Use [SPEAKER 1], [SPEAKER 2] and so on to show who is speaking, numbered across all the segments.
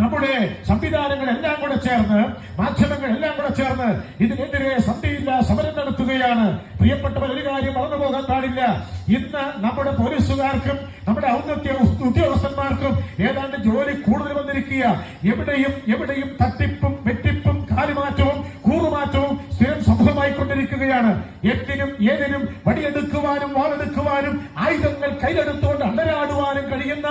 [SPEAKER 1] നമ്മുടെ സംവിധാനങ്ങളെല്ലാം കൂടെ ചേർന്ന്, മാധ്യമങ്ങളെല്ലാം കൂടെ ചേർന്ന് ഇതിനെതിരെ സന്ധിയില്ല സമരം നടത്തുകയാണ്. പ്രിയപ്പെട്ടവർ, ഒരു കാര്യം മറന്നു പോകാൻ പാടില്ല. ഇന്ന് നമ്മുടെ പോലീസുകാർക്കും നമ്മുടെ ഔദ്യോഗിക ഉദ്യോഗസ്ഥന്മാർക്കും ഏതാണ്ട് ജോലി കൂടുതൽ വന്നിരിക്കുക. എവിടെയും തട്ടിപ്പും വെട്ടിപ്പും കാലുമാറ്റവും കൂറുമാറ്റവും സ്ഥിരം സംഭവമായിക്കൊണ്ടിരിക്കുകയാണ്. എന്തിനും ഏതിനും വടിയെടുക്കുവാനും വാളെടുക്കുവാനും ആയുധങ്ങൾ കയ്യിലെടുത്തുകൊണ്ട് അണ്ടരാടുവാനും കഴിയുന്ന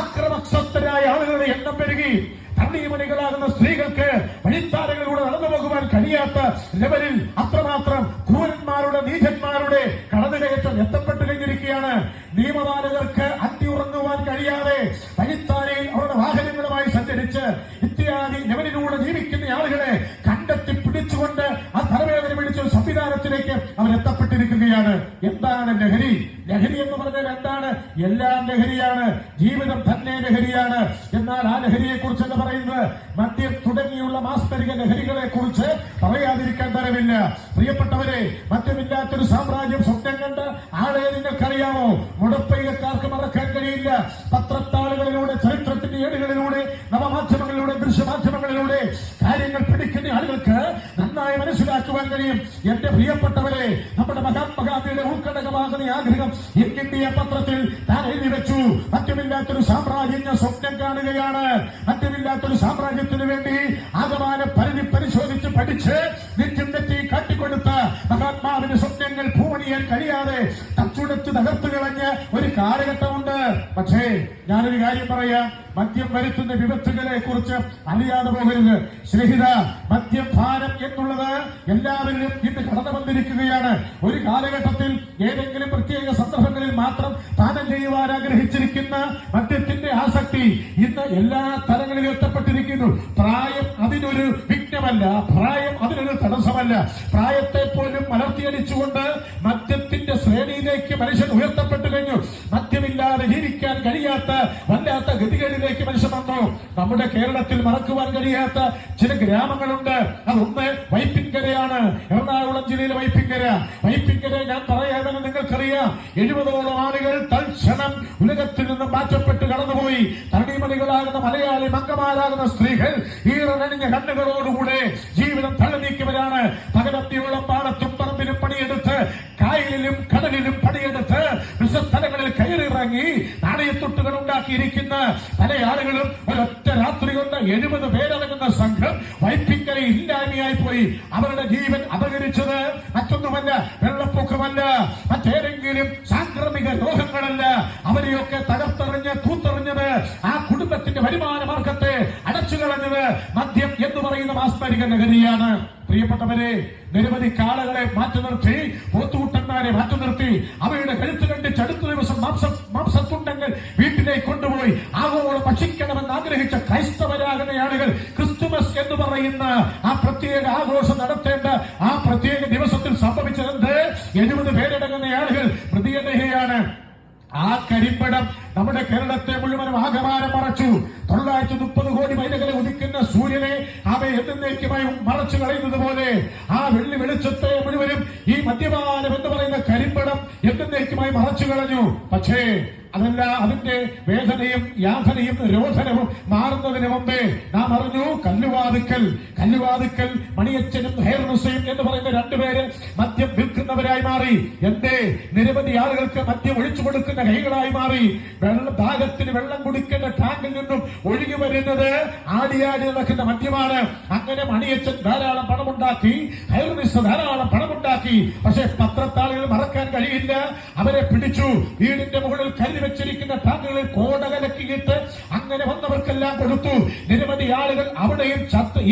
[SPEAKER 1] ആക്രമസക്തരായ ആളുകളുടെ എണ്ണം പെരുകി. തണ്ണീമണികളാകുന്ന സ്ത്രീകൾക്ക് വഴിത്താരകളിലൂടെ നടന്നു പോകുവാൻ കഴിയാത്ത ലെവലിൽ അത്രമാത്രം ക്രൂരന്മാരുടെ നീചന്മാരുടെ കടന്നുകയറ്റം എത്തപ്പെട്ടു കഴിഞ്ഞിരിക്കുകയാണ്. നിയമപാലകർക്ക് അത്തിയുറങ്ങുവാൻ കഴിയാതെ വഴിത്താരയിൽ അവരുടെ വാഹനങ്ങളുമായി സഞ്ചരിച്ച് ഇത്യാദി ലെവലിലൂടെ ജീവിക്കുന്ന ആളുകളെ കണ്ടെത്തി പിടിച്ചുകൊണ്ട് ആ തലവേദന പിടിച്ച സംവിധാനത്തിലേക്ക് അവർ എത്തപ്പെട്ടിരിക്കുകയാണ്. എന്താണ് ലഹരി? ലഹരി എന്ന് പറഞ്ഞാൽ എന്താണ്? എല്ലാം ലഹരിയാണ്, ജീവിതം തന്നെ ലഹരിയാണ്. എന്നാൽ ആ ലഹരിയെ കുറിച്ച് എന്ന് പറയുന്നത് മദ്യം തുടങ്ങിയുള്ള മാസ്തരിക ലഹരികളെ കുറിച്ച് പറയാതിരിക്കാൻ തരമില്ല. പ്രിയപ്പെട്ടവരെ, മദ്യമില്ലാത്തൊരു സാമ്രാജ്യം സ്വപ്നം കണ്ട് ആളെ നിങ്ങൾക്കറിയാമോ? മുടപ്പൈകക്കാർക്ക് മറക്കാൻ കഴിയില്ല. പത്രത്താളുകളിലൂടെ, ചരിത്രത്തിന്റെ ഏടുകളിലൂടെ, നവമാധ്യമങ്ങളിലൂടെ, ദൃശ്യമാധ്യമങ്ങളിലൂടെ കാര്യങ്ങൾ പിടിക്കുന്ന ആളുകൾക്ക് നന്നായി മനസ്സിലാക്കുവാൻ കഴിയും. എന്റെ പ്രിയപ്പെട്ടവരെ, നമ്മുടെ മഹാത്മാഗാന്ധിയുടെ ഉൾക്കടകമാകുന്ന ആഗ്രഹം ഇന്ത്യ പത്രത്തിൽ താൻ എഴുതി വെച്ചു. മദ്യമില്ലാത്തൊരു സാമ്രാജ്യം ഞാൻ സ്വപ്നം കാണുകയാണ്. മദ്യമില്ലാത്തൊരു സാമ്രാജ്യത്തിന് വേണ്ടി ആകമാനം പരിശോധിച്ച് പഠിച്ച് നെറ്റും നെറ്റി കാട്ടിക്കൊടുത്ത മഹാത്മാവിന്റെ സ്വപ്നങ്ങൾ ഭൂമണിയാൻ കഴിയാതെ തച്ചുടച്ച് തകർത്തു കളഞ്ഞ ഒരു കാലഘട്ടമുണ്ട്. പക്ഷേ ഞാനൊരു കാര്യം പറയാം, മദ്യം വരുത്തുന്ന വിപത്തുകളെ കുറിച്ച് അറിയാതെ പോകരുത്. സ്നേഹിത, മദ്യപാനം എന്നുള്ളത് എല്ലാവരിലും ഇന്ന് കടന്നു വന്നിരിക്കുകയാണ്. ഒരു കാലഘട്ടത്തിൽ ഏതെങ്കിലും പ്രത്യേക സന്ദർഭങ്ങളിൽ മാത്രം പാനം ചെയ്യുവാൻ ആഗ്രഹിച്ചിരിക്കുന്ന മദ്യത്തിന്റെ ആസക്തി ഇന്ന് എല്ലാ തലങ്ങളിലും എത്തപ്പെട്ടിരിക്കുന്നു. പ്രായം അതിനൊരു വിഘ്നമല്ല, പ്രായം അതിനൊരു തടസ്സമല്ല. പ്രായത്തെ പോലും മലർത്തിയടിച്ചുകൊണ്ട് മദ്യത്തിന്റെ ശ്രേണിയിലേക്ക് മനുഷ്യൻ ഉയർത്തപ്പെട്ടു കഴിഞ്ഞു. മദ്യമില്ലാതെ ജീവിക്കാൻ കഴിയാത്ത വല്ലാത്ത ഗതികളിലേക്ക് മനുഷ്യൻ വന്നു. നമ്മുടെ കേരളത്തിൽ മറക്കുവാൻ കഴിയാത്ത ചില ഗ്രാമങ്ങളുണ്ട്. അതൊന്ന് വൈപ്പിൻകരയാണ്. എറണാകുളം ജില്ലയിലെ വൈപ്പിൻകര ഞാൻ പറയാമെന്ന് നിങ്ങൾക്കറിയാം. 70ഓളം ആളുകൾ തൽക്ഷണം ഉലകത്തിൽ നിന്ന് മാറ്റപ്പെട്ട് കടന്നുപോയി. തണ്ണീമണികളാകുന്ന മലയാളി മംഗമാരാകുന്ന സ്ത്രീകൾ ഈറനണിഞ്ഞ കണ്ണുകളോടുകൂടെ ജീവിതം തള്ളി നീക്കിയവരാണ്. പകലത്തിയോളം പാടത്തും പറമ്പിലും പണിയെടുത്ത്, കായലിലും കടലിലും പണിയെടുത്ത്, വിശ്വസ്ഥലങ്ങളിൽ കയറിയിറങ്ങി നാണയത്തൊട്ടുകൾ ഉണ്ടാക്കിയിരിക്കുന്ന പല ആളുകളും ഒരൊറ്റ രാത്രി കൊണ്ട് 70 പേരടങ്ങുന്ന സംഘം വൈപ്പിക്കരയിൽ ഇല്ലായ്മയായി പോയി. അവരുടെ ജീവൻ അപകരിച്ചത് മറ്റൊന്നുമല്ല, വെള്ളപ്പൊക്കമല്ല, മറ്റേതെങ്കിലും സാംക്രമിക രോഗങ്ങളല്ല. അവരെയൊക്കെ തകർത്തെറിഞ്ഞ് തൂത്തെറിഞ്ഞത്, ആ കുടുംബത്തിന്റെ വരുമാന മാർഗത്തെ അടച്ചു കളഞ്ഞത് മദ്യം എന്ന് പറയുന്ന മാസ്മരിക ലഹരിയാണ്. പ്രിയപ്പെട്ടവരെ, നിരവധി കാളകളെ മാറ്റി നിർത്തി, പോത്തുകൂട്ടന്മാരെ മാറ്റി നിർത്തി, അവയുടെ കഴുത്ത് കണ്ടിച്ച് അടുത്ത ദിവസം മാംസത്തുണ്ടങ്ങൾ വീട്ടിലേക്ക് കൊണ്ടുപോയി ആഗോളം ഭക്ഷിക്കണമെന്ന് ആഗ്രഹിച്ച ക്രൈസ്തവരാകുന്ന ആളുകൾ ക്രിസ്തുമസ് എന്ന് പറയുന്ന ആ പ്രത്യേക ആഘോഷം നടത്തേണ്ട ആ പ്രത്യേക ദിവസത്തിൽ സംഭവിച്ചതെന്ത്? 70 പേരടങ്ങുന്ന ആളുകൾ പ്രതിയതയാണ്. ആ കരിമ്പടം നമ്മുടെ കേരളത്തെ മുഴുവനും ആകമാനം മറച്ചു. 930 കോടി മൈലുകളെ ഉദിക്കുന്ന സൂര്യനെ അവ എന്നേക്കുമായി മറച്ചു കളയുന്നത് പോലെ ആ വെള്ളി വെളിച്ചത്തെ മുഴുവനും ഈ മദ്യപാനം എന്ന് പറയുന്ന കരിമ്പടം എന്നേക്കുമായി മറച്ചു കളഞ്ഞു. പക്ഷേ അതല്ല, അതിന്റെ വേദനയും യാതനയും രോധനവും മാറുന്നതിന് മുമ്പേ നാം അറിഞ്ഞു, കല്ലുവാതുക്കൽ മണിയച്ചനും ഹെയർനുസയും എന്ന് പറയുന്ന 2 പേര് മദ്യം വിൽക്കുന്നവരായി മാറി. എന്റെ നിരവധി ആളുകൾക്ക് മദ്യം ഒഴിച്ചു കൊടുക്കുന്ന കൈകളായി മാറി. ദാഹത്തിന് വെള്ളം കുടിക്കേണ്ട ടാങ്കിൽ നിന്നും ഒഴുകി വരുന്നത് ആടിയാടി നടക്കുന്ന മദ്യമാണ്. അങ്ങനെ മണിയച്ചൻ ധാരാളം പണമുണ്ടാക്കി, ഹെയർനിസ് ധാരാളം പണമുണ്ടാക്കി. പക്ഷെ പത്രത്താളുകൾ മറക്കാൻ കഴിയില്ല, അവരെ പിടിച്ചു. വീടിന്റെ മുകളിൽ കരുതി വെച്ചിരിക്കുന്ന ടാങ്കുകളിൽ കോടകലക്കിയിട്ട് അങ്ങനെ വന്നവർക്കെല്ലാം കൊടുത്തു. നിരവധി ആളുകൾ അവിടെയും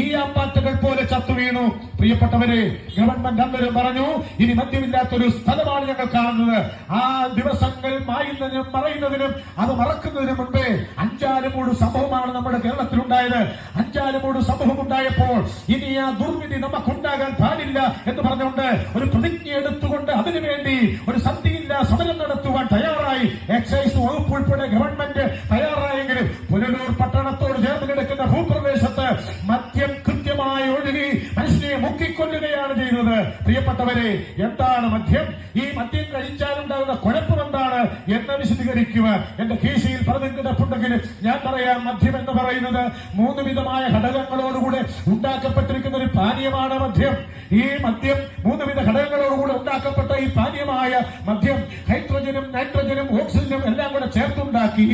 [SPEAKER 1] ഈ ആമ്പാറ്റകൾ പോലെ ചത്തു വീണു. പ്രിയപ്പെട്ടവരെ, ഗവൺമെന്റ് അന്നേരം പറഞ്ഞു, ഇനി മദ്യമില്ലാത്തൊരു സ്ഥലമാണ് ഞങ്ങൾ കാണുന്നത്. ആ ദിവസങ്ങൾ മായുന്നതിനും മറയുന്നതിനും അത് മറക്കുന്നതിന് മുമ്പേ അഞ്ചാലുമൂട് സംഭവമാണ് നമ്മുടെ കേരളത്തിലുണ്ടായത്. അഞ്ചാലുമൂട് സംഭവം ഉണ്ടായപ്പോൾ ഇനി ആ ദുർവിധി നമുക്കുണ്ടാകാൻ പാടില്ല എന്ന് പറഞ്ഞുകൊണ്ട് ഒരു പ്രതിജ്ഞ എടുത്തുകൊണ്ട് അതിനുവേണ്ടി ഒരു സന്ധിയില്ല സമരം നടത്തുവാൻ തയ്യാറായി. എക്സൈസ് വകുപ്പ് ഉൾപ്പെടെ ഗവൺമെന്റ് തയ്യാറായെങ്കിലും പുനലൂർ പട്ടണത്തോട് ചേർന്ന് കിടക്കുന്ന ഭൂപ്രദേശത്ത് മദ്യം കൃത്യമായി ഒഴുകി മനുഷ്യനെ മുക്കിക്കൊണ്ടു തൂക്കിക്കൊല്ലുകയാണ് ചെയ്യുന്നത്. പ്രിയപ്പെട്ടവരെ, എന്താണ് മദ്യം? ഈ മദ്യം കഴിച്ചാലുണ്ടാകുന്ന കുഴപ്പം എന്താണ് എന്ന് വിശദീകരിക്കുക എന്റെ കീശയിൽ പറഞ്ഞു കിടപ്പുണ്ടെങ്കിൽ ഞാൻ പറയാം. മദ്യം എന്ന് പറയുന്നത് 3 വിധമായ ഘടകങ്ങളോടുകൂടെ ഉണ്ടാക്കപ്പെട്ടിരിക്കുന്ന ഒരു പാനീയമാണ് മദ്യം. ഈ മദ്യം 3 വിധ ഘടകങ്ങളോടുകൂടെ ഉണ്ടാക്കപ്പെട്ട ഈ പാനീയമായ മദ്യം ഹൈഡ്രജനും നൈട്രജനും ഓക്സിജനും എല്ലാം കൂടെ ചേർത്തുണ്ടാക്കി